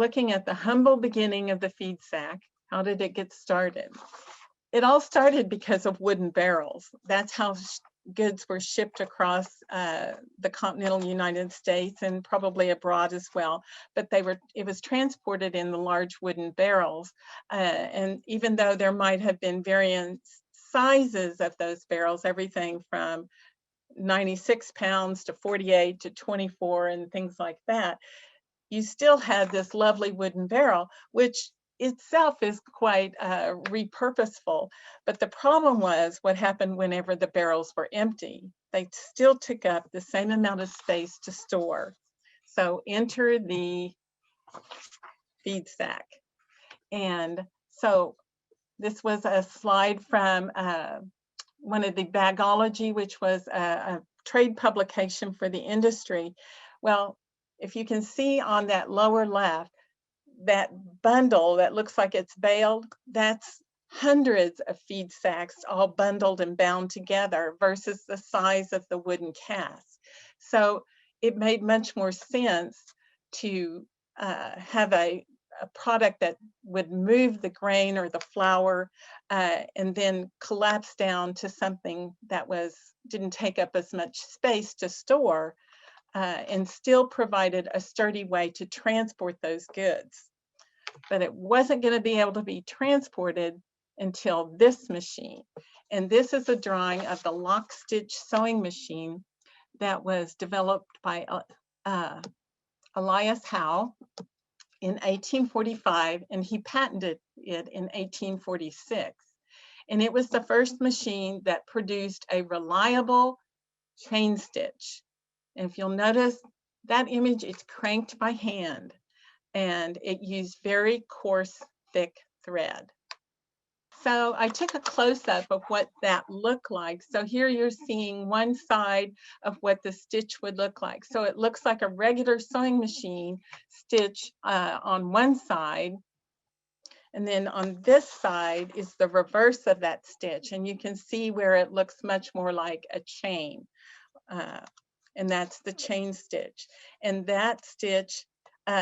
Looking at the humble beginning of the feed sack, how did it get started? It all started because of wooden barrels. That's how goods were shipped across the continental United States and probably abroad as well. But it was transported in the large wooden barrels. And even though there might have been varying sizes of those barrels, everything from 96 pounds to 48 to 24 and things like that, you still had this lovely wooden barrel, which itself is quite repurposeful. But the problem was what happened whenever the barrels were empty. They still took up the same amount of space to store. So enter the feed sack. And so this was a slide from one of the Bagology, which was a trade publication for the industry. Well, if you can see on that lower left, that bundle that looks like it's baled, that's hundreds of feed sacks all bundled and bound together versus the size of the wooden cask. So it made much more sense to have a product that would move the grain or the flour and then collapse down to something that didn't take up as much space to store and still provided a sturdy way to transport those goods. But it wasn't going to be able to be transported until this machine. And this is a drawing of the lockstitch sewing machine that was developed by Elias Howe in 1845, and he patented it in 1846. And it was the first machine that produced a reliable chain stitch. And if you'll notice that image, it's cranked by hand, and it used very coarse, thick thread. So I took a close-up of what that looked like. So here you're seeing one side of what the stitch would look like. So it looks like a regular sewing machine stitch on one side. And then on this side is the reverse of that stitch. And you can see where it looks much more like a chain. And that's the chain stitch. And that stitch,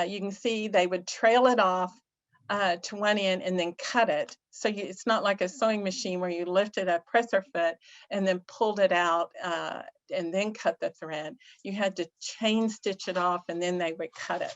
you can see they would trail it off to one end and then cut it. So it's not like a sewing machine where you lifted a presser foot and then pulled it out and then cut the thread. You had to chain stitch it off and then they would cut it.